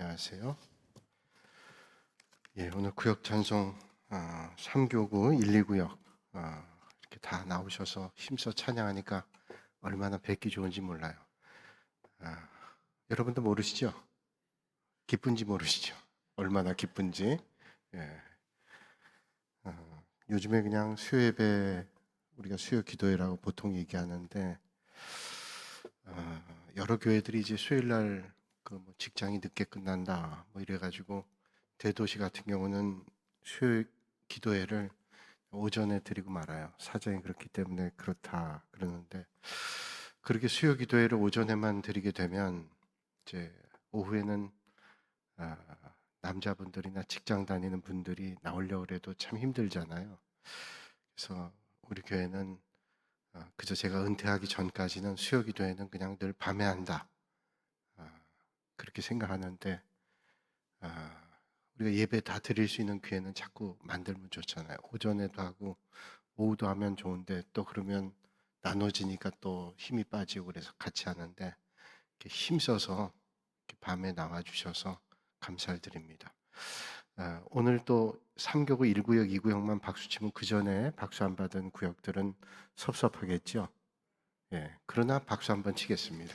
안녕하세요. 오늘 구역 찬송 3교구 1, 2구역 이렇게 다 나오셔서 힘써 찬양하니까 얼마나 뵙기 좋은지 몰라요. 여러분도 모르시죠? 기쁜지 모르시죠? 얼마나 기쁜지. 예. 요즘에 그냥 수요 예배, 우리가 수요 기도회라고 보통 얘기하는데 여러 교회들이 이제 수요일 날 직장이 늦게 끝난다 이래가지고 대도시 같은 경우는 수요 기도회를 오전에 드리고 말아요. 사정이 그렇기 때문에 그렇다 그러는데, 그렇게 수요 기도회를 오전에만 드리게 되면 이제 오후에는 남자분들이나 직장 다니는 분들이 나오려고 해도 참 힘들잖아요. 그래서 우리 교회는 그저 제가 은퇴하기 전까지는 수요 기도회는 그냥 늘 밤에 한다, 그렇게 생각하는데, 우리가 예배 다 드릴 수 있는 기회는 자꾸 만들면 좋잖아요. 오전에도 하고 오후도 하면 좋은데, 또 그러면 나눠지니까 또 힘이 빠지고, 그래서 같이 하는데 이렇게 힘써서 이렇게 밤에 나와 주셔서 감사를 드립니다. 오늘 또 3교구 1구역 2구역만 박수 치면 그 전에 박수 안 받은 구역들은 섭섭하겠죠. 그러나 박수 한번 치겠습니다.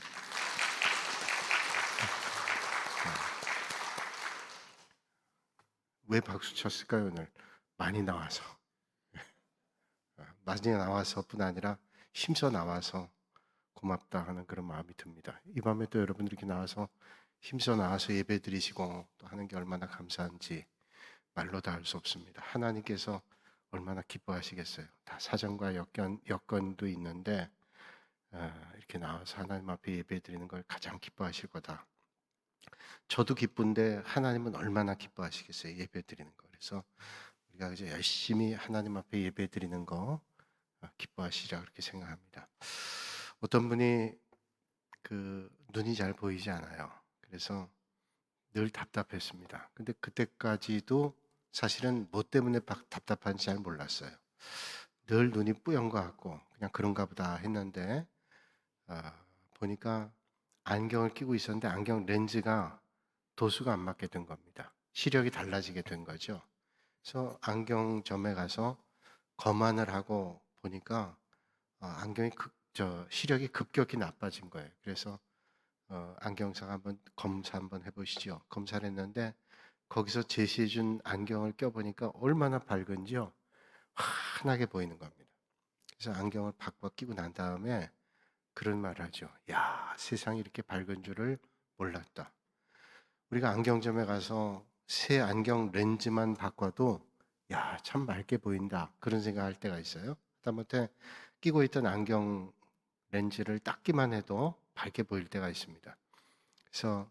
왜 박수 쳤을까요? 오늘 많이 나와서. 많이 나와서뿐 아니라 힘써 나와서 고맙다 하는 그런 마음이 듭니다. 이 밤에 또 여러분들이 이렇게 나와서 힘써 나와서 예배 드리시고 또 하는 게 얼마나 감사한지 말로 다 할 수 없습니다. 하나님께서 얼마나 기뻐하시겠어요. 다 사정과 여건도 있는데 이렇게 나와서 하나님 앞에 예배 드리는 걸 가장 기뻐하실 거다. 저도 기쁜데 하나님은 얼마나 기뻐하시겠어요. 예배 드리는 거. 그래서 우리가 이제 열심히 하나님 앞에 예배 드리는 거 기뻐하시라 그렇게 생각합니다. 어떤 분이 눈이 잘 보이지 않아요. 그래서 늘 답답했습니다. 근데 그때까지도 사실은 뭐 때문에 답답한지 잘 몰랐어요. 늘 눈이 뿌연 것 같고 그냥 그런가 보다 했는데, 보니까 안경을 끼고 있었는데 안경 렌즈가 도수가 안 맞게 된 겁니다. 시력이 달라지게 된 거죠. 그래서 안경점에 가서 검안을 하고 보니까 안경이 시력이 급격히 나빠진 거예요. 그래서 안경사가 한번 검사 한번 해보시죠. 검사를 했는데 거기서 제시해준 안경을 껴보니까 얼마나 밝은지요. 환하게 보이는 겁니다. 그래서 안경을 바꿔 끼고 난 다음에 그런 말을 하죠. 야, 세상이 이렇게 밝은 줄을 몰랐다. 우리가 안경점에 가서 새 안경 렌즈만 바꿔도 야, 참 맑게 보인다, 그런 생각할 때가 있어요. 하다못해 끼고 있던 안경 렌즈를 닦기만 해도 밝게 보일 때가 있습니다. 그래서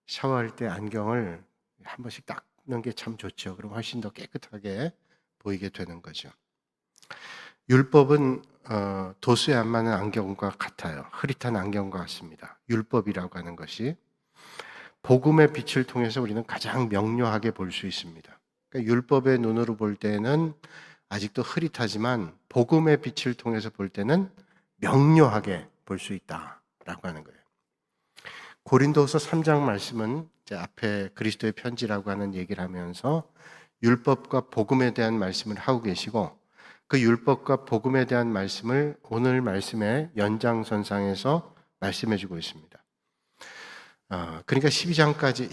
샤워할 때 안경을 한 번씩 닦는 게 참 좋죠. 그럼 훨씬 더 깨끗하게 보이게 되는 거죠. 율법은 도수에 안 맞는 안경과 같아요. 흐릿한 안경과 같습니다. 율법이라고 하는 것이 복음의 빛을 통해서 우리는 가장 명료하게 볼 수 있습니다. 그러니까 율법의 눈으로 볼 때는 아직도 흐릿하지만 복음의 빛을 통해서 볼 때는 명료하게 볼 수 있다라고 하는 거예요. 고린도서 3장 말씀은 이제 앞에 그리스도의 편지라고 하는 얘기를 하면서 율법과 복음에 대한 말씀을 하고 계시고, 그 율법과 복음에 대한 말씀을 오늘 말씀의 연장선상에서 말씀해 주고 있습니다. 그러니까 12절까지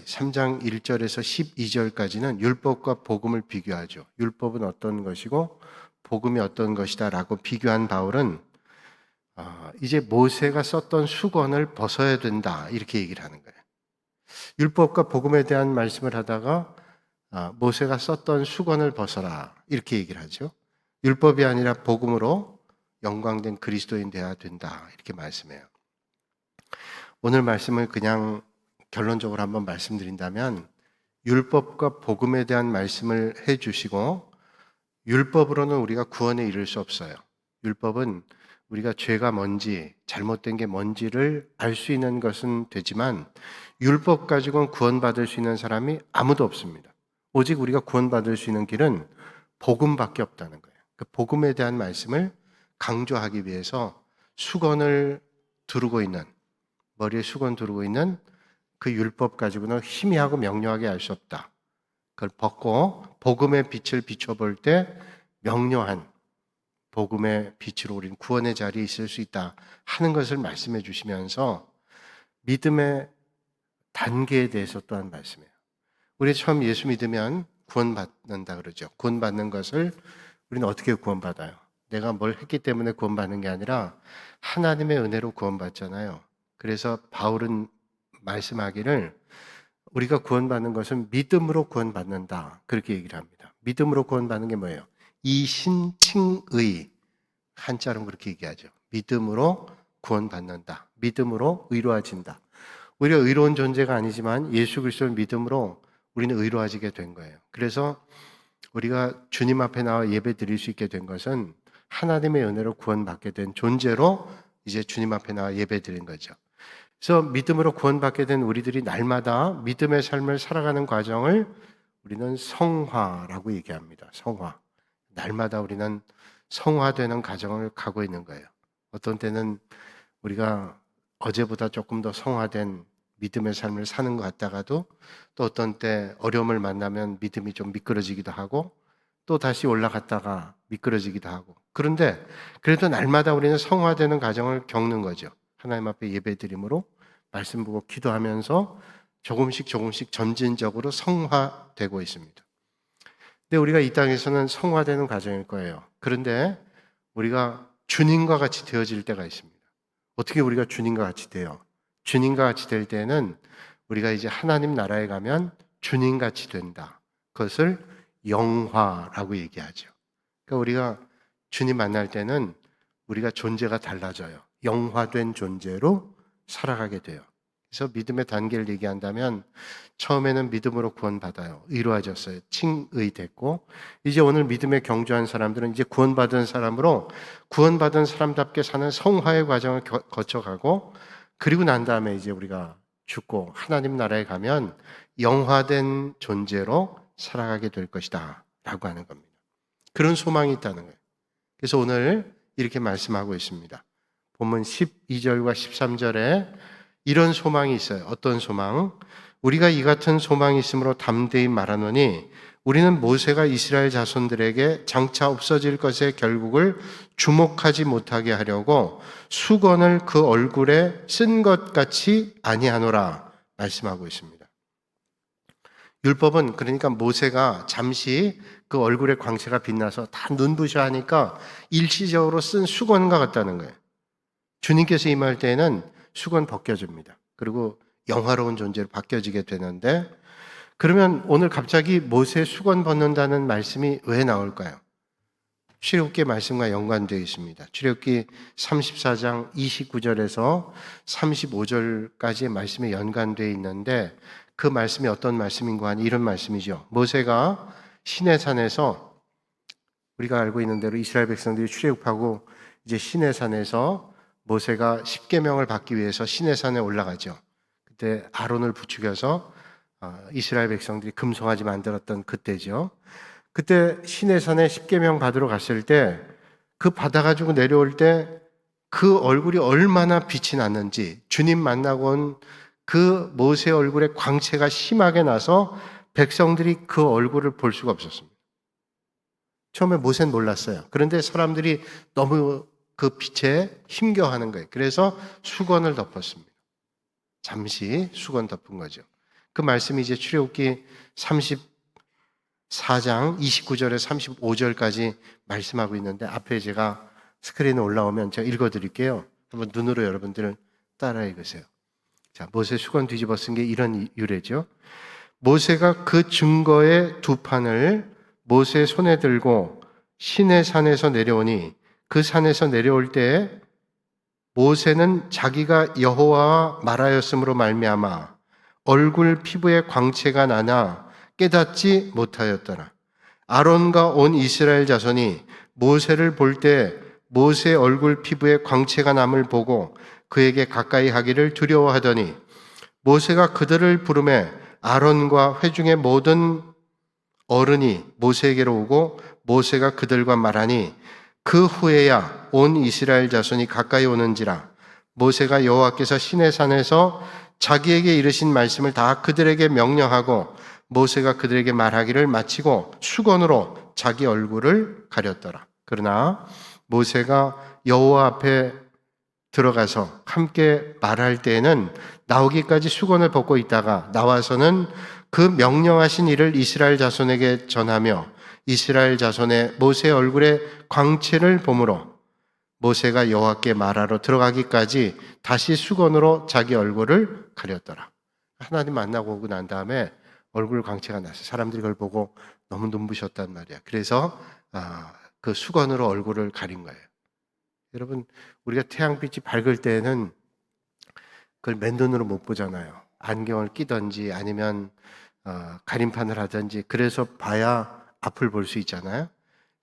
3장 1절에서 12절까지는 율법과 복음을 비교하죠. 율법은 어떤 것이고 복음이 어떤 것이다 라고 비교한 바울은 이제 모세가 썼던 수건을 벗어야 된다, 이렇게 얘기를 하는 거예요. 율법과 복음에 대한 말씀을 하다가 모세가 썼던 수건을 벗어라, 이렇게 얘기를 하죠. 율법이 아니라 복음으로 영광된 그리스도인 되어야 된다, 이렇게 말씀해요. 오늘 말씀을 그냥 결론적으로 한번 말씀드린다면, 율법과 복음에 대한 말씀을 해주시고 율법으로는 우리가 구원에 이를 수 없어요. 율법은 우리가 죄가 뭔지, 잘못된 게 뭔지를 알 수 있는 것은 되지만 율법 가지고는 구원받을 수 있는 사람이 아무도 없습니다. 오직 우리가 구원받을 수 있는 길은 복음밖에 없다는 거예요. 그 복음에 대한 말씀을 강조하기 위해서 수건을 두르고 있는, 머리에 수건 두르고 있는 그 율법 가지고는 희미하고 명료하게 알 수 없다. 그걸 벗고 복음의 빛을 비춰볼 때 명료한 복음의 빛으로 우리는 구원의 자리에 있을 수 있다 하는 것을 말씀해 주시면서 믿음의 단계에 대해서 또한 말씀해요. 우리 처음 예수 믿으면 구원받는다 그러죠. 구원받는 것을 우리는 어떻게 구원받아요? 내가 뭘 했기 때문에 구원받는 게 아니라 하나님의 은혜로 구원받잖아요. 그래서 바울은 말씀하기를 우리가 구원받는 것은 믿음으로 구원받는다. 그렇게 얘기를 합니다. 믿음으로 구원받는 게 뭐예요? 이신칭의, 한자로 그렇게 얘기하죠. 믿음으로 구원받는다. 믿음으로 의로워진다. 우리가 의로운 존재가 아니지만 예수 그리스도를 믿음으로 우리는 의로워지게 된 거예요. 그래서 우리가 주님 앞에 나와 예배 드릴 수 있게 된 것은 하나님의 은혜로 구원받게 된 존재로 이제 주님 앞에 나와 예배 드린 거죠. 그래서 믿음으로 구원받게 된 우리들이 날마다 믿음의 삶을 살아가는 과정을 우리는 성화라고 얘기합니다. 성화. 날마다 우리는 성화되는 과정을 가고 있는 거예요. 어떤 때는 우리가 어제보다 조금 더 성화된 믿음의 삶을 사는 것 같다가도 또 어떤 때 어려움을 만나면 믿음이 좀 미끄러지기도 하고 또 다시 올라갔다가 미끄러지기도 하고, 그런데 그래도 날마다 우리는 성화되는 과정을 겪는 거죠. 하나님 앞에 예배드림으로 말씀 보고 기도하면서 조금씩 점진적으로 성화되고 있습니다. 근데 우리가 이 땅에서는 성화되는 과정일 거예요. 그런데 우리가 주님과 같이 되어질 때가 있습니다. 어떻게 우리가 주님과 같이 돼요? 주님과 같이 될 때는 우리가 이제 하나님 나라에 가면 주님같이 된다. 그것을 영화라고 얘기하죠. 그러니까 우리가 주님 만날 때는 우리가 존재가 달라져요. 영화된 존재로 살아가게 돼요. 그래서 믿음의 단계를 얘기한다면 처음에는 믿음으로 구원받아요. 의로워졌어요. 칭의됐고, 이제 오늘 믿음에 경주한 사람들은 이제 구원받은 사람으로 구원받은 사람답게 사는 성화의 과정을 거쳐가고, 그리고 난 다음에 이제 우리가 죽고 하나님 나라에 가면 영화된 존재로 살아가게 될 것이다 라고 하는 겁니다. 그런 소망이 있다는 거예요. 그래서 오늘 이렇게 말씀하고 있습니다. 본문 12절과 13절에 이런 소망이 있어요. 어떤 소망? 우리가 이 같은 소망이 있으므로 담대히 말하노니 우리는 모세가 이스라엘 자손들에게 장차 없어질 것의 결국을 주목하지 못하게 하려고 수건을 그 얼굴에 쓴 것 같이 아니하노라 말씀하고 있습니다. 율법은 그러니까 모세가 잠시 그 얼굴의 광채가 빛나서 다 눈부셔 하니까 일시적으로 쓴 수건과 같다는 거예요. 주님께서 임할 때에는 수건 벗겨집니다. 그리고 영화로운 존재로 바뀌어지게 되는데, 그러면 오늘 갑자기 모세 수건 벗는다는 말씀이 왜 나올까요? 출애굽기 말씀과 연관되어 있습니다. 출애굽기 34장 29절에서 35절까지의 말씀이 연관되어 있는데, 그 말씀이 어떤 말씀인가 하니 이런 말씀이죠. 모세가 시내산에서, 우리가 알고 있는 대로 이스라엘 백성들이 출애굽하고 이제 시내산에서 모세가 십계명을 받기 위해서 시내산에 올라가죠. 그때 아론을 부추겨서 이스라엘 백성들이 금송아지 만들었던 그때죠. 그때 시내산에 십계명 받으러 갔을 때 그 받아가지고 내려올 때 그 얼굴이 얼마나 빛이 났는지, 주님 만나고 온 그 모세 얼굴에 광채가 심하게 나서 백성들이 그 얼굴을 볼 수가 없었습니다. 처음에 모세는 몰랐어요. 그런데 사람들이 너무 그 빛에 힘겨워하는 거예요. 그래서 수건을 덮었습니다. 잠시 수건 덮은 거죠. 그 말씀이 이제 출애굽기 34장 29절에 35절까지 말씀하고 있는데, 앞에 제가 스크린에 올라오면 제가 읽어드릴게요. 한번 눈으로 여러분들은 따라 읽으세요. 자, 모세 수건 뒤집어 쓴 게 이런 유래죠. 모세가 그 증거의 두 판을 모세 손에 들고 시내산에서 내려오니 그 산에서 내려올 때에 모세는 자기가 여호와와 말하였으므로 말미암아 얼굴 피부에 광채가 나나 깨닫지 못하였더라. 아론과 온 이스라엘 자손이 모세를 볼 때 모세 얼굴 피부에 광채가 남을 보고 그에게 가까이 하기를 두려워하더니 모세가 그들을 부르매 아론과 회중의 모든 어른이 모세에게로 오고 모세가 그들과 말하니 그 후에야 온 이스라엘 자손이 가까이 오는지라. 모세가 여호와께서 시내산에서 자기에게 이르신 말씀을 다 그들에게 명령하고 모세가 그들에게 말하기를 마치고 수건으로 자기 얼굴을 가렸더라. 그러나 모세가 여호와 앞에 들어가서 함께 말할 때에는 나오기까지 수건을 벗고 있다가 나와서는 그 명령하신 일을 이스라엘 자손에게 전하며 이스라엘 자손의 모세의 얼굴에 광채를 보므로 모세가 여호와께 말하러 들어가기까지 다시 수건으로 자기 얼굴을 가렸더라. 하나님 만나고 오고 난 다음에 얼굴 광채가 났어요. 사람들이 그걸 보고 너무 눈부셨단 말이야. 그래서 그 수건으로 얼굴을 가린 거예요. 여러분, 우리가 태양빛이 밝을 때는 그걸 맨눈으로 못 보잖아요. 안경을 끼든지 아니면 가림판을 하든지 그래서 봐야 앞을 볼 수 있잖아요.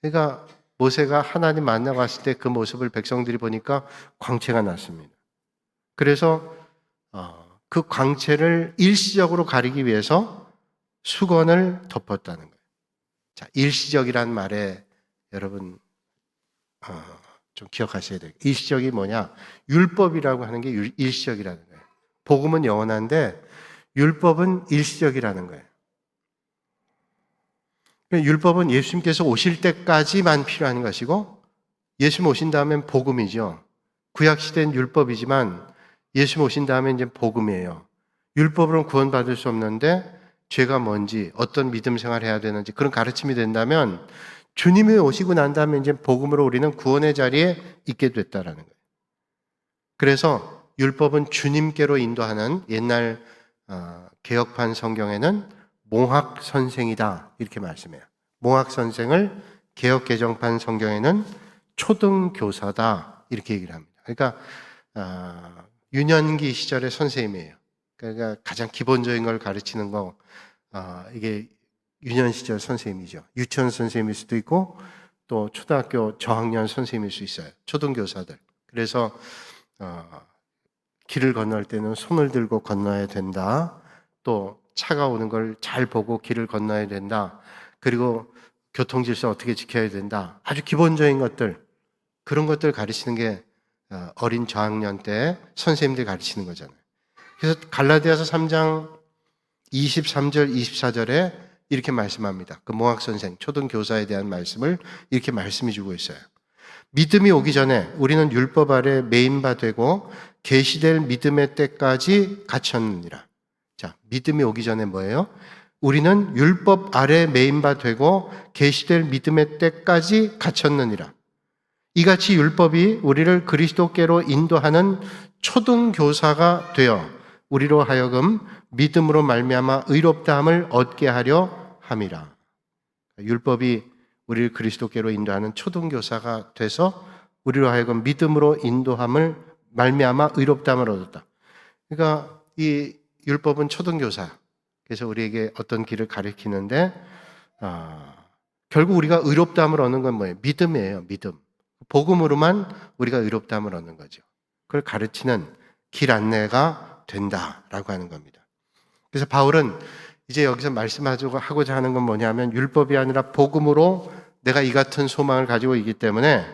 그러니까 모세가 하나님 만나고 왔을 때 그 모습을 백성들이 보니까 광채가 났습니다. 그래서 그 광채를 일시적으로 가리기 위해서 수건을 덮었다는 거예요. 자, 일시적이란 말에 여러분 좀 기억하셔야 돼요. 일시적이 뭐냐? 율법이라고 하는 게 일시적이라는 거예요. 복음은 영원한데 율법은 일시적이라는 거예요. 율법은 예수님께서 오실 때까지만 필요한 것이고 예수님 오신 다음엔 복음이죠. 구약 시대는 율법이지만 예수님 오신 다음엔 이제 복음이에요. 율법으로는 구원받을 수 없는데 죄가 뭔지 어떤 믿음 생활을 해야 되는지 그런 가르침이 된다면 주님이 오시고 난 다음에 이제 복음으로 우리는 구원의 자리에 있게 됐다라는 거예요. 그래서 율법은 주님께로 인도하는 옛날 개혁판 성경에는 몽학 선생이다 이렇게 말씀해요. 몽학 선생을 개혁 개정판 성경에는 초등교사다 이렇게 얘기를 합니다. 그러니까 유년기 시절의 선생님이에요. 그러니까 가장 기본적인 걸 가르치는 거 이게 유년 시절 선생님이죠. 유치원 선생님일 수도 있고 또 초등학교 저학년 선생님일 수 있어요. 초등교사들. 그래서 길을 건널 때는 손을 들고 건너야 된다. 또 차가 오는 걸 잘 보고 길을 건너야 된다. 그리고 교통질서 어떻게 지켜야 된다. 아주 기본적인 것들, 그런 것들 가르치는 게 어린 저학년 때 선생님들 가르치는 거잖아요. 그래서 갈라디아서 3장 23절, 24절에 이렇게 말씀합니다. 그 몽학 선생, 초등교사에 대한 말씀을 이렇게 말씀해 주고 있어요. 믿음이 오기 전에 우리는 율법 아래 매인바 되고 계시될 믿음의 때까지 갇혔느니라. 자, 믿음이 오기 전에 뭐예요? 우리는 율법 아래 매인바 되고 계시될 믿음의 때까지 갇혔느니라. 이같이 율법이 우리를 그리스도께로 인도하는 초등교사가 되어 우리로 하여금 믿음으로 말미암아 의롭다함을 얻게 하려 함이라. 율법이 우리를 그리스도께로 인도하는 초등교사가 돼서 우리로 하여금 믿음으로 인도함을 말미암아 의롭다함을 얻었다. 그러니까 이 율법은 초등교사. 그래서 우리에게 어떤 길을 가리키는데 결국 우리가 의롭다함을 얻는 건 뭐예요? 믿음이에요. 믿음. 복음으로만 우리가 의롭다함을 얻는 거죠. 그걸 가르치는 길 안내가 된다라고 하는 겁니다. 그래서 바울은 이제 여기서 말씀하고자 하는 건 뭐냐면 율법이 아니라 복음으로 내가 이 같은 소망을 가지고 있기 때문에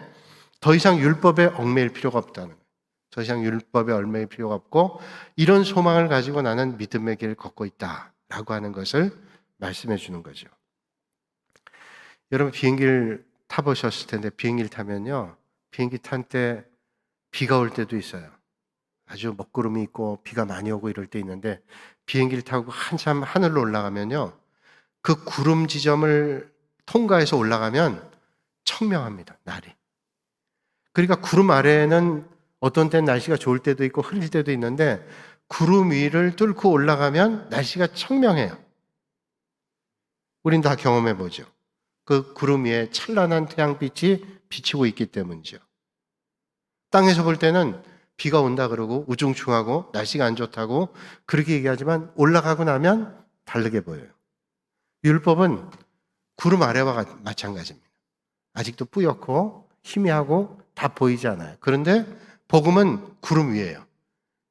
더 이상 율법에 얽매일 필요가 없다는 거예요. 더 이상 율법에 얽매일 필요가 없고 이런 소망을 가지고 나는 믿음의 길을 걷고 있다라고 하는 것을 말씀해 주는 거죠. 여러분 비행기를 타보셨을 텐데 비행기를 타면요. 비행기 탄 때 비가 올 때도 있어요. 아주 먹구름이 있고 비가 많이 오고 이럴 때 있는데 비행기를 타고 한참 하늘로 올라가면요. 그 구름 지점을 통과해서 올라가면 청명합니다. 날이. 그러니까 구름 아래에는 어떤 때는 날씨가 좋을 때도 있고 흐릴 때도 있는데 구름 위를 뚫고 올라가면 날씨가 청명해요. 우린 다 경험해 보죠. 그 구름 위에 찬란한 태양빛이 비치고 있기 때문이죠. 땅에서 볼 때는 비가 온다 그러고 우중충하고 날씨가 안 좋다고 그렇게 얘기하지만 올라가고 나면 다르게 보여요. 율법은 구름 아래와 마찬가지입니다. 아직도 뿌옇고 희미하고 다 보이지 않아요. 그런데 복음은 구름 위에요.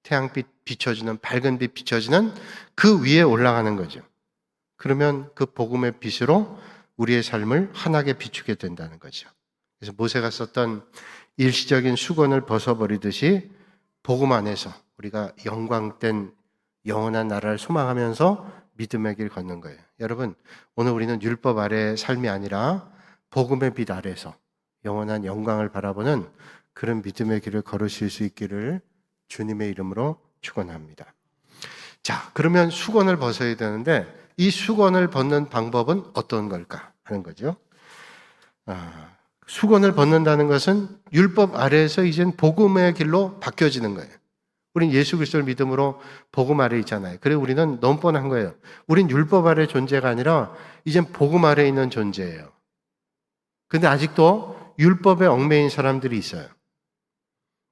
태양빛 비춰지는 밝은 빛 비춰지는 그 위에 올라가는 거죠. 그러면 그 복음의 빛으로 우리의 삶을 환하게 비추게 된다는 거죠. 그래서 모세가 썼던 일시적인 수건을 벗어버리듯이 복음 안에서 우리가 영광된 영원한 나라를 소망하면서 믿음의 길 걷는 거예요. 여러분, 오늘 우리는 율법 아래의 삶이 아니라 복음의 빛 아래서 영원한 영광을 바라보는 그런 믿음의 길을 걸으실 수 있기를 주님의 이름으로 축원합니다. 자, 그러면 수건을 벗어야 되는데 이 수건을 벗는 방법은 어떤 걸까 하는 거죠. 수건을 벗는다는 것은 율법 아래에서 이젠 복음의 길로 바뀌어지는 거예요. 우린 예수 그리스도를 믿음으로 복음 아래 있잖아요. 그래 우리는 너무 뻔한 거예요. 우린 율법 아래 존재가 아니라 이젠 복음 아래 있는 존재예요. 근데 아직도 율법에 얽매인 사람들이 있어요.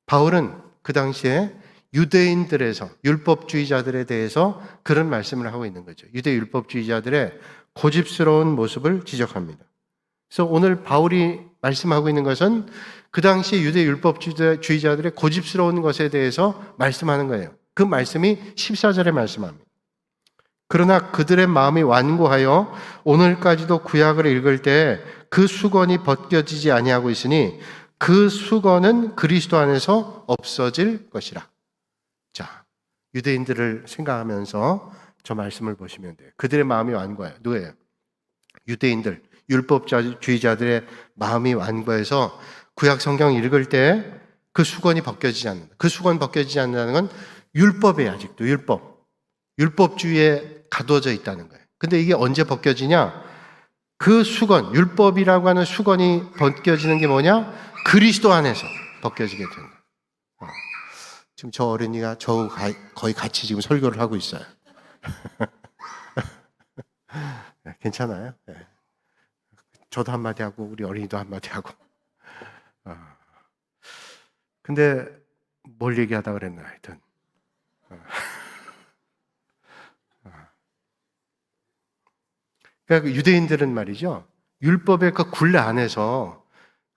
바울은 그 당시에 유대인들에서 율법주의자들에 대해서 그런 말씀을 하고 있는 거죠. 유대 율법주의자들의 고집스러운 모습을 지적합니다. 그래서 오늘 바울이 말씀하고 있는 것은 그 당시 유대 율법주의자들의 고집스러운 것에 대해서 말씀하는 거예요. 그 말씀이 14절에 말씀합니다. 그러나 그들의 마음이 완고하여 오늘까지도 구약을 읽을 때 그 수건이 벗겨지지 아니하고 있으니 그 수건은 그리스도 안에서 없어질 것이라. 자, 유대인들을 생각하면서 저 말씀을 보시면 돼요. 그들의 마음이 완고해요. 누구예요? 유대인들, 율법주의자들의 마음이 완고해서 구약 성경 읽을 때 그 수건이 벗겨지지 않는다. 그 수건 벗겨지지 않는다는 건 율법이에요. 아직도 율법주의에 가두어져 있다는 거예요. 근데 이게 언제 벗겨지냐? 그 수건, 율법이라고 하는 수건이 벗겨지는 게 뭐냐? 그리스도 안에서 벗겨지게 된다. 지금 저 어린이가 거의 같이 지금 설교를 하고 있어요. 괜찮아요? 네. 저도 한마디 하고 우리 어린이도 한마디 하고. 근데 뭘 얘기하다 그랬나 하여튼. 그러니까 유대인들은 말이죠. 율법의 그 굴레 안에서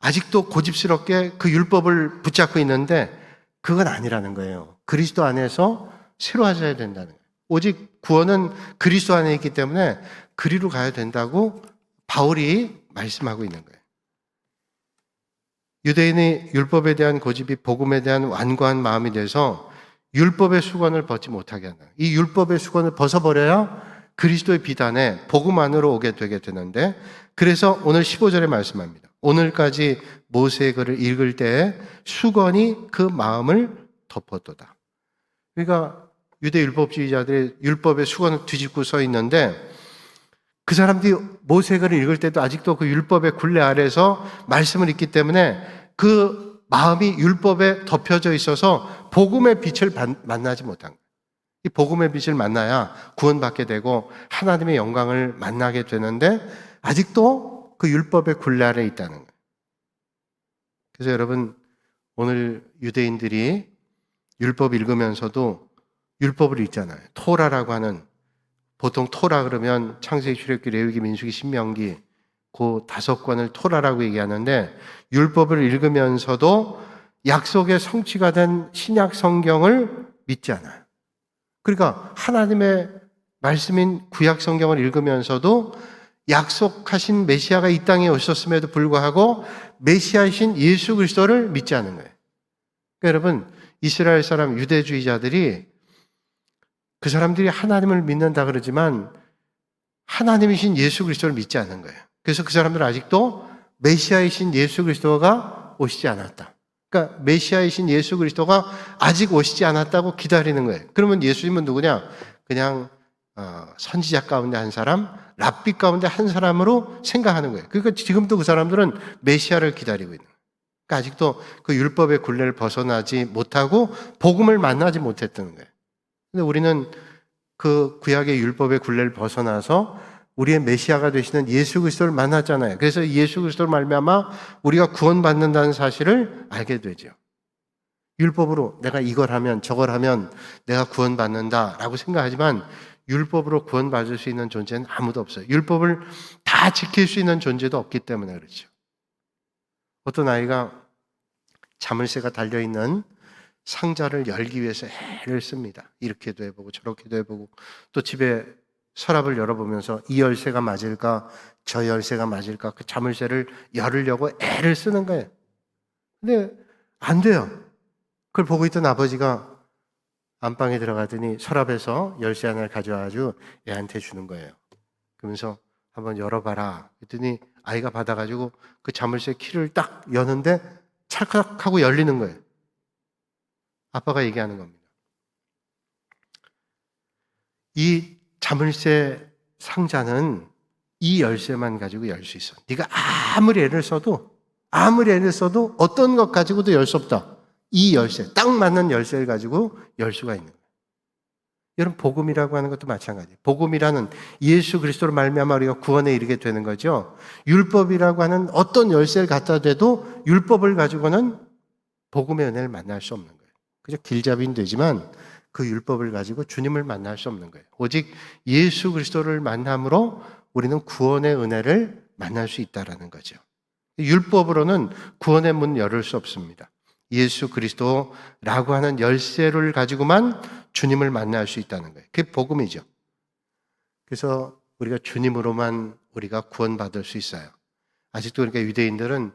아직도 고집스럽게 그 율법을 붙잡고 있는데 그건 아니라는 거예요. 그리스도 안에서 새로워져야 된다는 거예요. 오직 구원은 그리스도 안에 있기 때문에 그리로 가야 된다고 바울이 말씀하고 있는 거예요. 유대인의 율법에 대한 고집이 복음에 대한 완고한 마음이 돼서 율법의 수건을 벗지 못하게 한다. 이 율법의 수건을 벗어버려야 그리스도의 비단에 복음 안으로 오게 되게 되는데, 그래서 오늘 15절에 말씀합니다. 오늘까지 모세의 글을 읽을 때에 수건이 그 마음을 덮었도다. 그러니까 유대 율법주의자들의 율법의 수건을 뒤집고 서 있는데 그 사람들이 모세의 글을 읽을 때도 아직도 그 율법의 굴레 아래서 말씀을 읽기 때문에 그 마음이 율법에 덮여져 있어서 복음의 빛을 만나지 못한 거예요. 이 복음의 빛을 만나야 구원받게 되고 하나님의 영광을 만나게 되는데 아직도 그 율법의 굴레 아래에 있다는 거예요. 그래서 여러분, 오늘 유대인들이 율법 읽으면서도 율법을 읽잖아요. 토라라고 하는, 보통 토라 그러면 창세기, 출애굽기, 레위기, 민수기, 신명기 그 5권을 토라라고 얘기하는데 율법을 읽으면서도 약속의 성취가 된 신약 성경을 믿지 않아요. 그러니까 하나님의 말씀인 구약 성경을 읽으면서도 약속하신 메시아가 이 땅에 오셨음에도 불구하고 메시아이신 예수 그리스도를 믿지 않는 거예요. 그러니까 여러분, 이스라엘 사람 유대주의자들이 그 사람들이 하나님을 믿는다 그러지만 하나님이신 예수 그리스도를 믿지 않는 거예요. 그래서 그 사람들은 아직도 메시아이신 예수 그리스도가 오시지 않았다. 그러니까 메시아이신 예수 그리스도가 아직 오시지 않았다고 기다리는 거예요. 그러면 예수님은 누구냐? 그냥 선지자 가운데 한 사람, 랍비 가운데 한 사람으로 생각하는 거예요. 그러니까 지금도 그 사람들은 메시아를 기다리고 있는 거예요. 그러니까 아직도 그 율법의 굴레를 벗어나지 못하고 복음을 만나지 못했다는 거예요. 근데 우리는 그 구약의 율법의 굴레를 벗어나서 우리의 메시아가 되시는 예수 그리스도를 만났잖아요. 그래서 예수 그리스도를 말미암아 우리가 구원받는다는 사실을 알게 되죠. 율법으로 내가 이걸 하면 저걸 하면 내가 구원받는다라고 생각하지만 율법으로 구원받을 수 있는 존재는 아무도 없어요. 율법을 다 지킬 수 있는 존재도 없기 때문에 그렇죠. 어떤 아이가 자물쇠가 달려있는 상자를 열기 위해서 애를 씁니다. 이렇게도 해보고 저렇게도 해보고 또 집에 서랍을 열어보면서 이 열쇠가 맞을까 저 열쇠가 맞을까 그 자물쇠를 열으려고 애를 쓰는 거예요. 근데 안 돼요. 그걸 보고 있던 아버지가 안방에 들어가더니 서랍에서 열쇠 하나를 가져와가지고 애한테 주는 거예요. 그러면서 한번 열어봐라. 그랬더니 아이가 받아가지고 그 자물쇠 키를 딱 여는데 찰칵하고 열리는 거예요. 아빠가 얘기하는 겁니다. 이 자물쇠 상자는 이 열쇠만 가지고 열 수 있어. 네가 아무리 애를 써도 어떤 것 가지고도 열 수 없다. 이 열쇠, 딱 맞는 열쇠를 가지고 열 수가 있는 거예요. 여러분, 복음이라고 하는 것도 마찬가지예요. 복음이라는 예수 그리스도로 말미암아 우리가 구원에 이르게 되는 거죠. 율법이라고 하는 어떤 열쇠를 갖다 대도 율법을 가지고는 복음의 은혜를 만날 수 없는 거예요. 그저 길잡이는 되지만 그 율법을 가지고 주님을 만날 수 없는 거예요. 오직 예수 그리스도를 만남으로 우리는 구원의 은혜를 만날 수 있다는 거죠. 율법으로는 구원의 문 열을 수 없습니다. 예수 그리스도라고 하는 열쇠를 가지고만 주님을 만날 수 있다는 거예요. 그게 복음이죠. 그래서 우리가 주님으로만 우리가 구원받을 수 있어요. 아직도 그러니까 유대인들은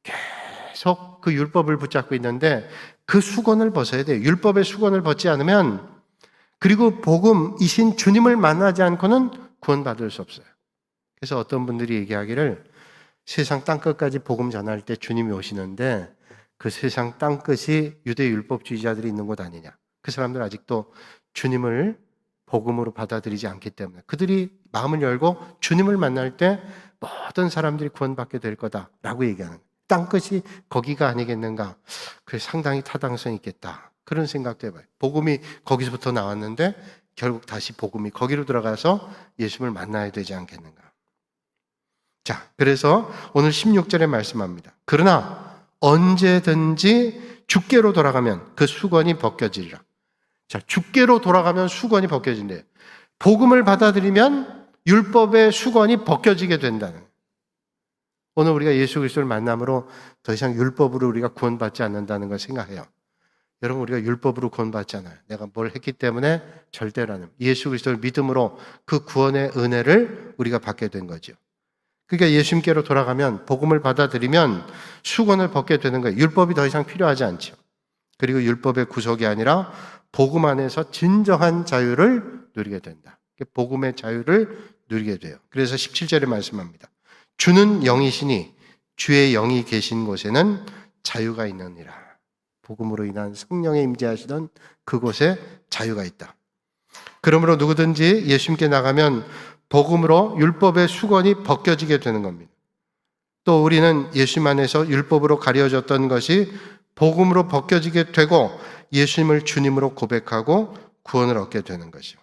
계속 그 율법을 붙잡고 있는데 그 수건을 벗어야 돼요. 율법의 수건을 벗지 않으면, 그리고 복음이신 주님을 만나지 않고는 구원받을 수 없어요. 그래서 어떤 분들이 얘기하기를 세상 땅끝까지 복음 전할 때 주님이 오시는데 그 세상 땅끝이 유대 율법주의자들이 있는 곳 아니냐. 그 사람들 아직도 주님을 복음으로 받아들이지 않기 때문에 그들이 마음을 열고 주님을 만날 때 모든 사람들이 구원받게 될 거다라고 얘기하는 거예요. 땅끝이 거기가 아니겠는가. 그게 상당히 타당성이 있겠다. 그런 생각도 해봐요. 복음이 거기서부터 나왔는데 결국 다시 복음이 거기로 들어가서 예수님을 만나야 되지 않겠는가. 자, 그래서 오늘 16절에 말씀합니다. 그러나 언제든지 주께로 돌아가면 그 수건이 벗겨지리라. 자, 주께로 돌아가면 수건이 벗겨진대요. 복음을 받아들이면 율법의 수건이 벗겨지게 된다는 거예요. 오늘 우리가 예수 그리스도를 만남으로 더 이상 율법으로 우리가 구원받지 않는다는 걸 생각해요. 여러분, 우리가 율법으로 구원받지 않아요. 내가 뭘 했기 때문에 절대라는 예수 그리스도를 믿음으로 그 구원의 은혜를 우리가 받게 된 거죠. 그러니까 예수님께로 돌아가면 복음을 받아들이면 수건을 벗게 되는 거예요. 율법이 더 이상 필요하지 않죠. 그리고 율법의 구속이 아니라 복음 안에서 진정한 자유를 누리게 된다. 복음의 자유를 누리게 돼요. 그래서 17절에 말씀합니다. 주는 영이시니 주의 영이 계신 곳에는 자유가 있느니라. 복음으로 인한 성령의 임재하시던 그곳에 자유가 있다. 그러므로 누구든지 예수님께 나가면 복음으로 율법의 수건이 벗겨지게 되는 겁니다. 또 우리는 예수님 안에서 율법으로 가려졌던 것이 복음으로 벗겨지게 되고 예수님을 주님으로 고백하고 구원을 얻게 되는 것이죠.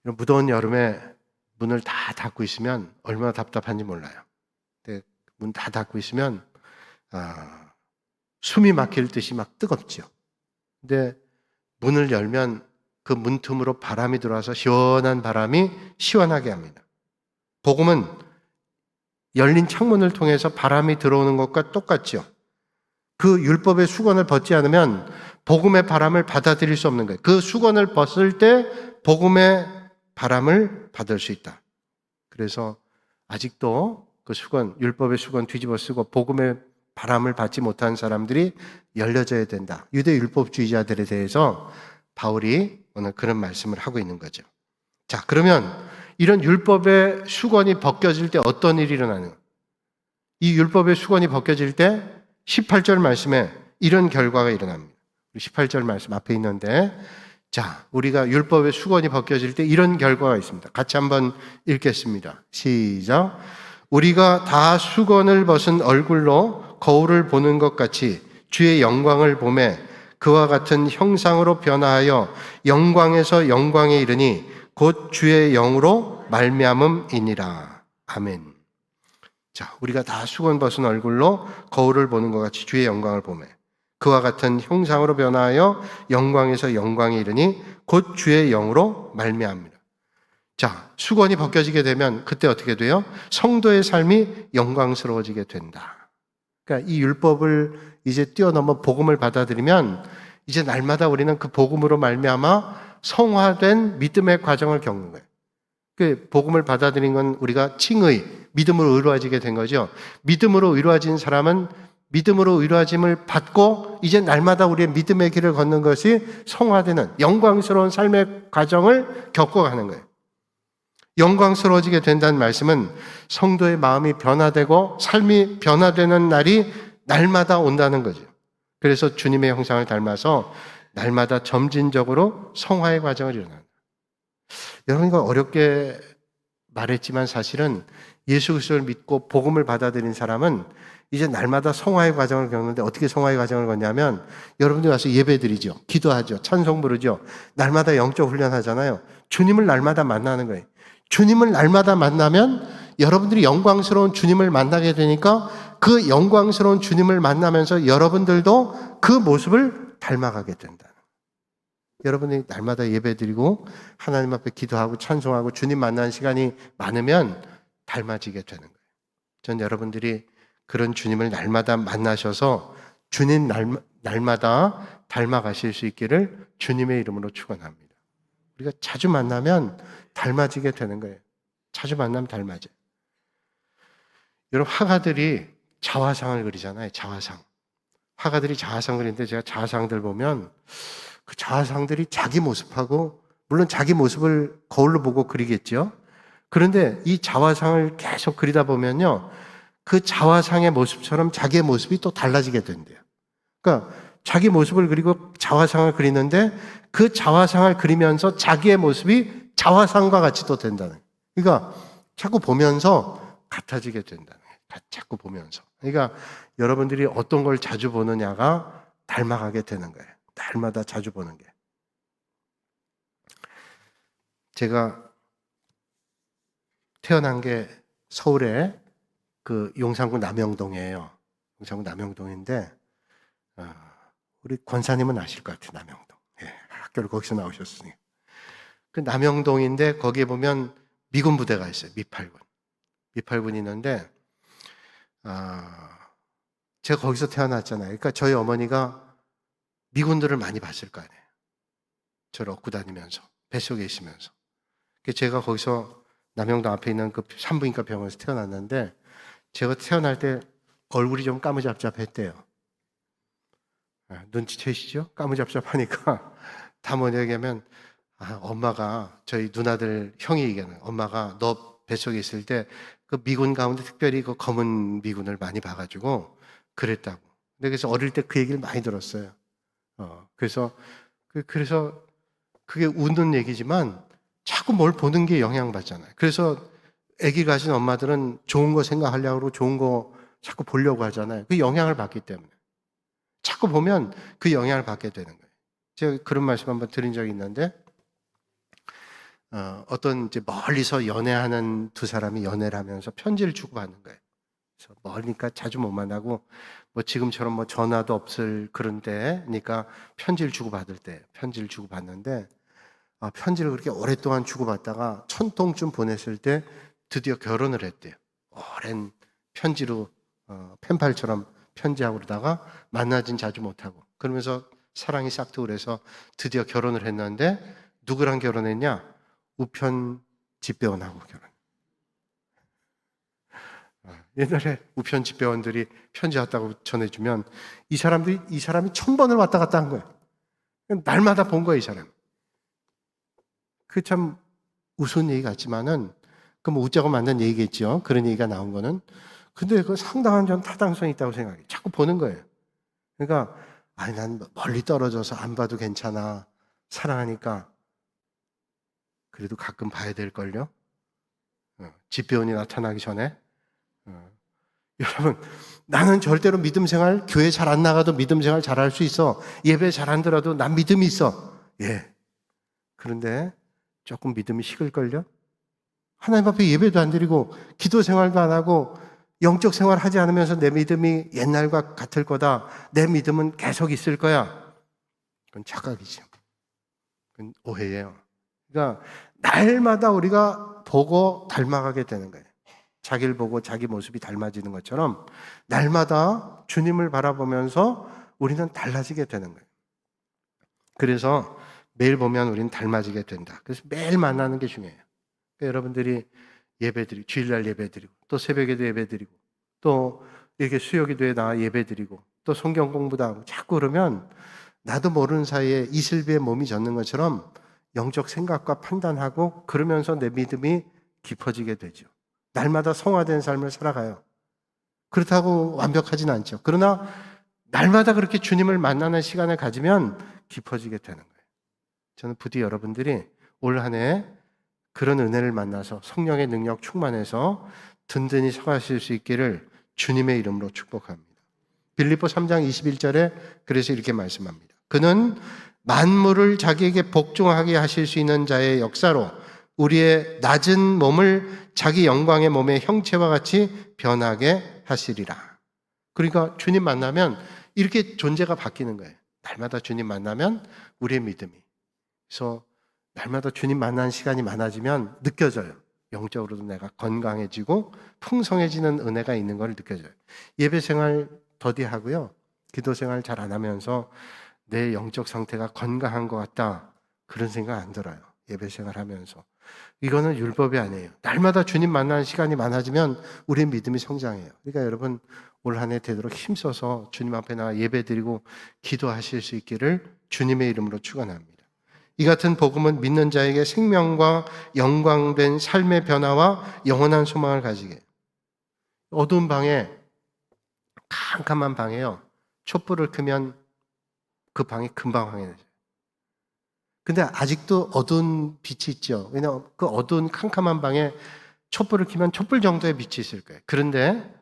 무더운 여름에 문을 다 닫고 있으면 얼마나 답답한지 몰라요. 근데 문 다 닫고 있으면 숨이 막힐 듯이 막 뜨겁죠. 근데 문을 열면 그 문틈으로 바람이 들어와서 시원한 바람이 시원하게 합니다. 복음은 열린 창문을 통해서 바람이 들어오는 것과 똑같죠. 그 율법의 수건을 벗지 않으면 복음의 바람을 받아들일 수 없는 거예요. 그 수건을 벗을 때 복음의 바람을 받을 수 있다. 그래서 아직도 그 수건, 율법의 수건 뒤집어 쓰고 복음의 바람을 받지 못한 사람들이 열려져야 된다. 유대 율법주의자들에 대해서 바울이 오늘 그런 말씀을 하고 있는 거죠. 자, 그러면 이런 율법의 수건이 벗겨질 때 어떤 일이 일어나는 거예요? 이 율법의 수건이 벗겨질 때 18절 말씀에 이런 결과가 일어납니다. 18절 말씀 앞에 있는데, 자, 우리가 율법의 수건이 벗겨질 때 이런 결과가 있습니다. 같이 한번 읽겠습니다. 시작. 우리가 다 수건을 벗은 얼굴로 거울을 보는 것 같이 주의 영광을 보매 그와 같은 형상으로 변화하여 영광에서 영광에 이르니 곧 주의 영으로 말미암음이니라. 아멘. 자, 우리가 다 수건 벗은 얼굴로 거울을 보는 것 같이 주의 영광을 보매 그와 같은 형상으로 변화하여 영광에서 영광에 이르니 곧 주의 영으로 말미암습니다. 자, 수건이 벗겨지게 되면 그때 어떻게 돼요? 성도의 삶이 영광스러워지게 된다. 그러니까 이 율법을 이제 뛰어넘어 복음을 받아들이면 이제 날마다 우리는 그 복음으로 말미암아 성화된 믿음의 과정을 겪는 거예요. 그 복음을 받아들인 건 우리가 칭의, 믿음으로 의로워지게 된 거죠. 믿음으로 의로워진 사람은 믿음으로 의로워짐을 받고 이제 날마다 우리의 믿음의 길을 걷는 것이 성화되는 영광스러운 삶의 과정을 겪어가는 거예요. 영광스러워지게 된다는 말씀은 성도의 마음이 변화되고 삶이 변화되는 날이 날마다 온다는 거죠. 그래서 주님의 형상을 닮아서 날마다 점진적으로 성화의 과정을 일어난다. 여러분, 이거 어렵게 말했지만 사실은 예수 그리스도를 믿고 복음을 받아들인 사람은 이제 날마다 성화의 과정을 겪는데, 어떻게 성화의 과정을 걷냐면 여러분들이 와서 예배드리죠. 기도하죠. 찬송 부르죠. 날마다 영적 훈련하잖아요. 주님을 날마다 만나는 거예요. 주님을 날마다 만나면 여러분들이 영광스러운 주님을 만나게 되니까 그 영광스러운 주님을 만나면서 여러분들도 그 모습을 닮아가게 된다. 여러분이 날마다 예배드리고 하나님 앞에 기도하고 찬송하고 주님 만나는 시간이 많으면 닮아지게 되는 거예요. 전 여러분들이 그런 주님을 날마다 만나셔서 주님 날마다 닮아가실 수 있기를 주님의 이름으로 축원합니다. 우리가 자주 만나면 닮아지게 되는 거예요. 자주 만나면 닮아져요. 여러분, 화가들이 자화상을 그리잖아요. 자화상. 화가들이 자화상 그리는데 제가 자화상들 보면 그 자화상들이 자기 모습하고, 물론 자기 모습을 거울로 보고 그리겠죠. 그런데 이 자화상을 계속 그리다 보면요, 그 자화상의 모습처럼 자기의 모습이 또 달라지게 된대요. 그러니까 자기 모습을 그리고 자화상을 그리는데 그 자화상을 그리면서 자기의 모습이 자화상과 같이 또 된다는 거예요. 그러니까 자꾸 보면서 같아지게 된다는 거예요. 자꾸 보면서. 그러니까 여러분들이 어떤 걸 자주 보느냐가 닮아가게 되는 거예요. 날마다 자주 보는 게. 제가 태어난 게 서울에 그 용산구 남영동이에요. 용산구 남영동인데, 우리 권사님은 아실 것 같아요. 남영동. 예, 학교를 거기서 나오셨으니. 그 남영동인데 거기에 보면 미군 부대가 있어요. 미팔군. 미팔군이 있는데, 제가 거기서 태어났잖아요. 그러니까 저희 어머니가 미군들을 많이 봤을 거 아니에요. 저를 업고 다니면서, 뱃속에 있으면서. 제가 거기서 남영동 앞에 있는 그 산부인과 병원에서 태어났는데, 제가 태어날 때 얼굴이 좀 까무잡잡했대요. 눈치채시죠? 까무잡잡하니까 다 뭐냐 얘기하면, 엄마가, 저희 누나들 형이 얘기하는, 엄마가 너 뱃속에 있을 때 그 미군 가운데 특별히 그 검은 미군을 많이 봐가지고 그랬다고. 근데 그래서 어릴 때 그 얘기를 많이 들었어요. 그래서 그게 웃는 얘기지만 자꾸 뭘 보는 게 영향받잖아요. 그래서 아기 가진 엄마들은 좋은 거 생각하려고 그러고 좋은 거 자꾸 보려고 하잖아요. 그 영향을 받기 때문에. 자꾸 보면 그 영향을 받게 되는 거예요. 제가 그런 말씀 한번 드린 적이 있는데, 어떤 이제 멀리서 연애하는 두 사람이 연애를 하면서 편지를 주고받는 거예요. 그래서 멀으니까 자주 못 만나고, 뭐 지금처럼 뭐 전화도 없을 그런 때니까 편지를 주고받을 때 편지를 주고받는데, 편지를 그렇게 오랫동안 주고받다가 1000통쯤 보냈을 때 드디어 결혼을 했대요. 오랜 편지로 펜팔처럼 편지하고 그러다가 만나진 자주 못하고, 그러면서 사랑이 싹트고 그래서 드디어 결혼을 했는데, 누구랑 결혼했냐? 우편 집배원하고 결혼. 옛날에 우편 집배원들이 편지 왔다고 전해주면 이 사람이 1000번을 왔다 갔다 한 거예요. 날마다 본 거예요, 이 사람. 그 참 우스운 얘기 같지만은, 그럼 웃자고 만든 얘기겠죠. 그런 얘기가 나온 거는. 근데 그 상당한 전 타당성이 있다고 생각해요. 자꾸 보는 거예요. 그러니까, 난 멀리 떨어져서 안 봐도 괜찮아. 사랑하니까. 그래도 가끔 봐야 될걸요? 집배원이 나타나기 전에. 여러분, 나는 절대로 믿음 생활, 교회 잘 안 나가도 믿음 생활 잘 할 수 있어. 예배 잘 안 들어도 난 믿음이 있어. 예. 그런데 조금 믿음이 식을걸요? 하나님 앞에 예배도 안 드리고 기도 생활도 안 하고 영적 생활 하지 않으면서 내 믿음이 옛날과 같을 거다. 내 믿음은 계속 있을 거야. 그건 착각이죠. 그건 오해예요. 그러니까 날마다 우리가 보고 닮아가게 되는 거예요. 자기를 보고 자기 모습이 닮아지는 것처럼 날마다 주님을 바라보면서 우리는 달라지게 되는 거예요. 그래서 매일 보면 우리는 닮아지게 된다. 그래서 매일 만나는 게 중요해요. 그러니까 여러분들이 예배드리고, 주일날 예배드리고, 또 새벽에도 예배드리고, 또 이렇게 수요기도에 나와 예배드리고 또 성경 공부도 하고 자꾸 그러면 나도 모르는 사이에 이슬비에 몸이 젖는 것처럼 영적 생각과 판단하고 그러면서 내 믿음이 깊어지게 되죠. 날마다 성화된 삶을 살아가요. 그렇다고 완벽하진 않죠. 그러나 날마다 그렇게 주님을 만나는 시간을 가지면 깊어지게 되는 거예요. 저는 부디 여러분들이 올 한 해 그런 은혜를 만나서 성령의 능력 충만해서 든든히 서가실 수 있기를 주님의 이름으로 축복합니다. 빌립보 3장 21절에 그래서 이렇게 말씀합니다. 그는 만물을 자기에게 복종하게 하실 수 있는 자의 역사로 우리의 낮은 몸을 자기 영광의 몸의 형체와 같이 변하게 하시리라. 그러니까 주님 만나면 이렇게 존재가 바뀌는 거예요. 날마다 주님 만나면 우리의 믿음이. 그래서 날마다 주님 만나는 시간이 많아지면 느껴져요. 영적으로도 내가 건강해지고 풍성해지는 은혜가 있는 걸 느껴져요. 예배 생활 더디하고요. 기도 생활 잘 안 하면서 내 영적 상태가 건강한 것 같다. 그런 생각 안 들어요. 예배 생활 하면서. 이거는 율법이 아니에요. 날마다 주님 만나는 시간이 많아지면 우리의 믿음이 성장해요. 그러니까 여러분 올 한 해 되도록 힘써서 주님 앞에 나와 예배드리고 기도하실 수 있기를 주님의 이름으로 축원합니다. 이 같은 복음은 믿는 자에게 생명과 영광된 삶의 변화와 영원한 소망을 가지게 해요. 어두운 방에 캄캄한 방에요. 촛불을 끄면 그 방이 금방 환해져요. 근데 아직도 어두운 빛이 있죠. 왜냐하면 그 어두운 캄캄한 방에 촛불을 켜면 촛불 정도의 빛이 있을 거예요. 그런데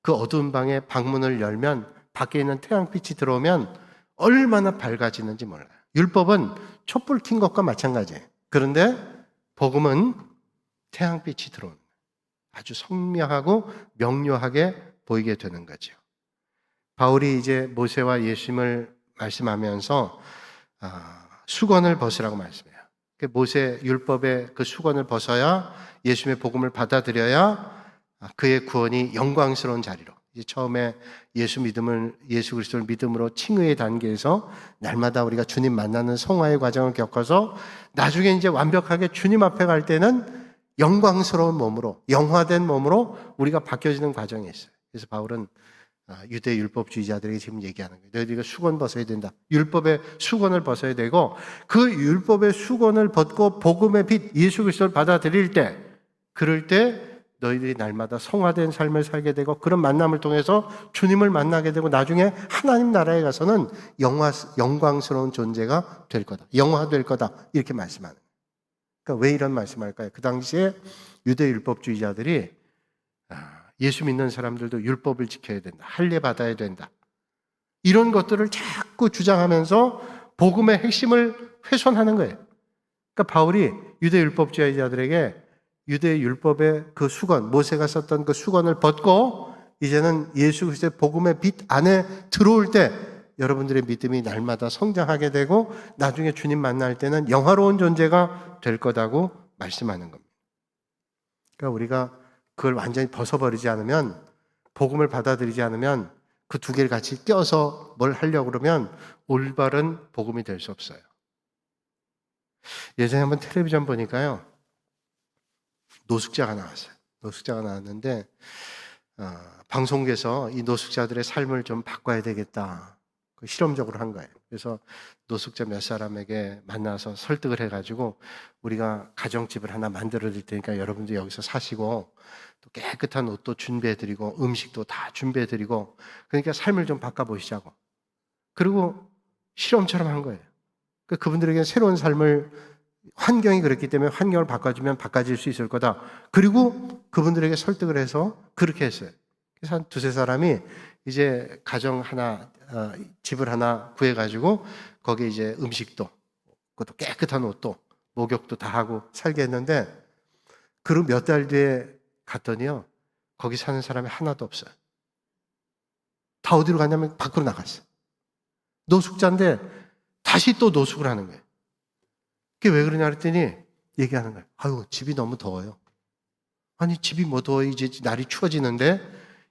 그 어두운 방에 방문을 열면 밖에 있는 태양빛이 들어오면 얼마나 밝아지는지 몰라요. 율법은 촛불 킨 것과 마찬가지예요. 그런데 복음은 태양빛이 들어오는 거예요. 아주 선명하고 명료하게 보이게 되는 거죠. 바울이 이제 모세와 예수님을 말씀하면서 수건을 벗으라고 말씀해요. 모세 율법의 그 수건을 벗어야 예수님의 복음을 받아들여야 그의 구원이 영광스러운 자리로. 이제 처음에 예수 그리스도를 믿음으로 칭의의 단계에서 날마다 우리가 주님 만나는 성화의 과정을 겪어서 나중에 이제 완벽하게 주님 앞에 갈 때는 영광스러운 몸으로, 영화된 몸으로 우리가 바뀌어지는 과정이 있어요. 그래서 바울은 유대 율법주의자들에게 지금 얘기하는 거예요. 너희들이 수건 벗어야 된다. 율법의 수건을 벗어야 되고 그 율법의 수건을 벗고 복음의 빛 예수 그리스도를 받아들일 때 그럴 때 너희들이 날마다 성화된 삶을 살게 되고 그런 만남을 통해서 주님을 만나게 되고 나중에 하나님 나라에 가서는 영광스러운 존재가 될 거다. 영화될 거다. 이렇게 말씀하는 거예요. 그러니까 왜 이런 말씀할까요? 그 당시에 유대 율법주의자들이 예수 믿는 사람들도 율법을 지켜야 된다. 할례 받아야 된다. 이런 것들을 자꾸 주장하면서 복음의 핵심을 훼손하는 거예요. 그러니까 바울이 유대 율법주의자들에게 유대 율법의 그 수건, 모세가 썼던 그 수건을 벗고 이제는 예수 그리스도의 복음의 빛 안에 들어올 때 여러분들의 믿음이 날마다 성장하게 되고 나중에 주님 만날 때는 영화로운 존재가 될 거다고 말씀하는 겁니다. 그러니까 우리가 그걸 완전히 벗어버리지 않으면 복음을 받아들이지 않으면 그 두 개를 같이 껴서 뭘 하려고 그러면 올바른 복음이 될 수 없어요. 예전에 한번 텔레비전 보니까요. 노숙자가 나왔어요. 노숙자가 나왔는데 방송국에서 이 노숙자들의 삶을 좀 바꿔야 되겠다. 실험적으로 한 거예요. 그래서 노숙자 몇 사람에게 만나서 설득을 해가지고 우리가 가정집을 하나 만들어 드릴 테니까 여러분들 여기서 사시고 또 깨끗한 옷도 준비해드리고 음식도 다 준비해드리고 그러니까 삶을 좀 바꿔보시자고. 그리고 실험처럼 한 거예요. 그분들에게 새로운 삶을 환경이 그렇기 때문에 환경을 바꿔주면 바꿔질 수 있을 거다. 그리고 그분들에게 설득을 해서 그렇게 했어요. 그래서 한 두세 사람이 이제 가정 하나, 집을 하나 구해가지고 거기에 이제 음식도, 그것도 깨끗한 옷도, 목욕도 다 하고 살게 했는데 그리고 몇 달 뒤에 갔더니요. 거기 사는 사람이 하나도 없어요. 다 어디로 갔냐면 밖으로 나갔어요. 노숙자인데 다시 또 노숙을 하는 거예요. 그게 왜 그러냐 그랬더니 얘기하는 거예요. 아유, 집이 너무 더워요. 아니, 집이 뭐 더워요. 이제 날이 추워지는데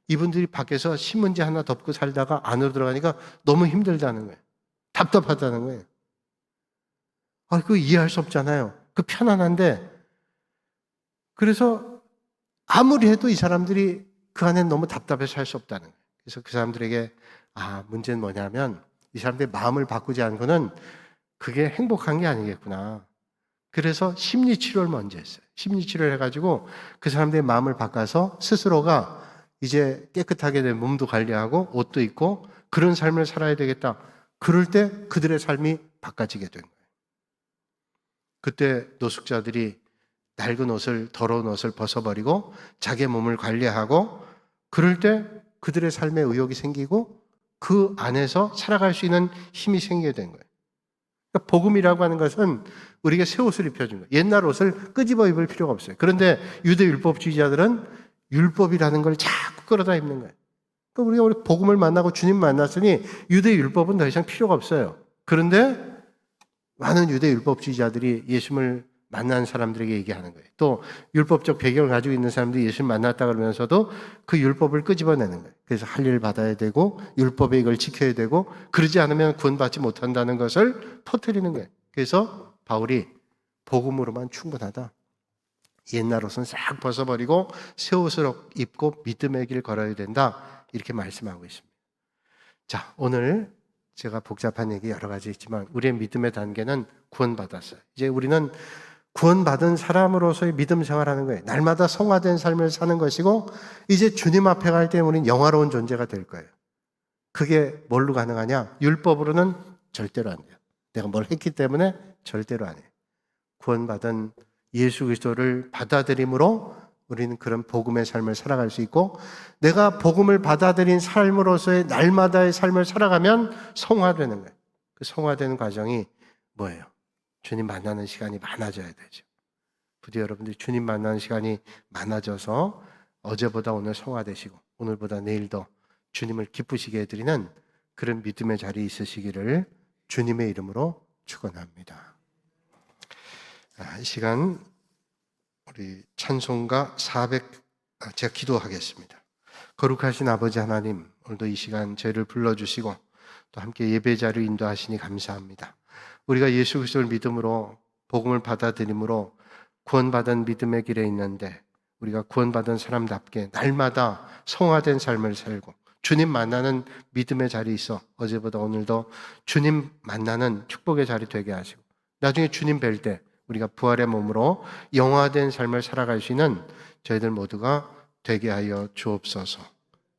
이분들이 밖에서 신문지 하나 덮고 살다가 안으로 들어가니까 너무 힘들다는 거예요. 답답하다는 거예요. 아, 그거 이해할 수 없잖아요. 그 편안한데 그래서 아무리 해도 이 사람들이 그 안에 너무 답답해서 살 수 없다는 거예요. 그래서 그 사람들에게 문제는 뭐냐면 이 사람들의 마음을 바꾸지 않고는 그게 행복한 게 아니겠구나. 그래서 심리치료를 먼저 했어요. 심리치료를 해가지고 그 사람들의 마음을 바꿔서 스스로가 이제 깨끗하게 된 몸도 관리하고 옷도 입고 그런 삶을 살아야 되겠다. 그럴 때 그들의 삶이 바꿔지게 된 거예요. 그때 노숙자들이 낡은 옷을, 더러운 옷을 벗어버리고 자기의 몸을 관리하고 그럴 때 그들의 삶에 의욕이 생기고 그 안에서 살아갈 수 있는 힘이 생기게 된 거예요. 그러니까 복음이라고 하는 것은 우리에게 새 옷을 입혀준 거예요. 옛날 옷을 끄집어 입을 필요가 없어요. 그런데 유대 율법주의자들은 율법이라는 걸 자꾸 끌어다 입는 거예요. 그러니까 우리가 복음을 만나고 주님 만났으니 유대 율법은 더 이상 필요가 없어요. 그런데 많은 유대 율법주의자들이 예수님을 만난 사람들에게 얘기하는 거예요. 또 율법적 배경을 가지고 있는 사람들이 예수를 만났다 그러면서도 그 율법을 끄집어내는 거예요. 그래서 할례를 받아야 되고 율법에 이걸 지켜야 되고 그러지 않으면 구원받지 못한다는 것을 터뜨리는 거예요. 그래서 바울이 복음으로만 충분하다. 옛날 옷은 싹 벗어버리고 새 옷을 입고 믿음의 길 걸어야 된다. 이렇게 말씀하고 있습니다. 자, 오늘 제가 복잡한 얘기 여러 가지 있지만 우리의 믿음의 단계는 구원받았어요. 이제 우리는 구원받은 사람으로서의 믿음 생활하는 거예요. 날마다 성화된 삶을 사는 것이고 이제 주님 앞에 갈 때 우리는 영화로운 존재가 될 거예요. 그게 뭘로 가능하냐? 율법으로는 절대로 안 돼요. 내가 뭘 했기 때문에 절대로 안 해요. 구원받은 예수 그리스도를 받아들임으로 우리는 그런 복음의 삶을 살아갈 수 있고 내가 복음을 받아들인 삶으로서의 날마다의 삶을 살아가면 성화되는 거예요. 그 성화되는 과정이 뭐예요? 주님 만나는 시간이 많아져야 되죠. 부디 여러분들이 주님 만나는 시간이 많아져서 어제보다 오늘 성화되시고 오늘보다 내일 더 주님을 기쁘시게 해드리는 그런 믿음의 자리에 있으시기를 주님의 이름으로 축원합니다. 이 시간 우리 찬송가 400 제가 기도하겠습니다. 거룩하신 아버지 하나님, 오늘도 이 시간 저희를 불러주시고 또 함께 예배 자리로 인도하시니 감사합니다. 우리가 예수 그리스도를 믿음으로 복음을 받아들임으로 구원받은 믿음의 길에 있는데 우리가 구원받은 사람답게 날마다 성화된 삶을 살고 주님 만나는 믿음의 자리에 있어 어제보다 오늘도 주님 만나는 축복의 자리 되게 하시고 나중에 주님 뵐 때 우리가 부활의 몸으로 영화된 삶을 살아갈 수 있는 저희들 모두가 되게 하여 주옵소서.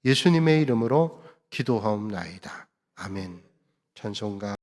예수님의 이름으로 기도하옵나이다. 아멘. 찬송가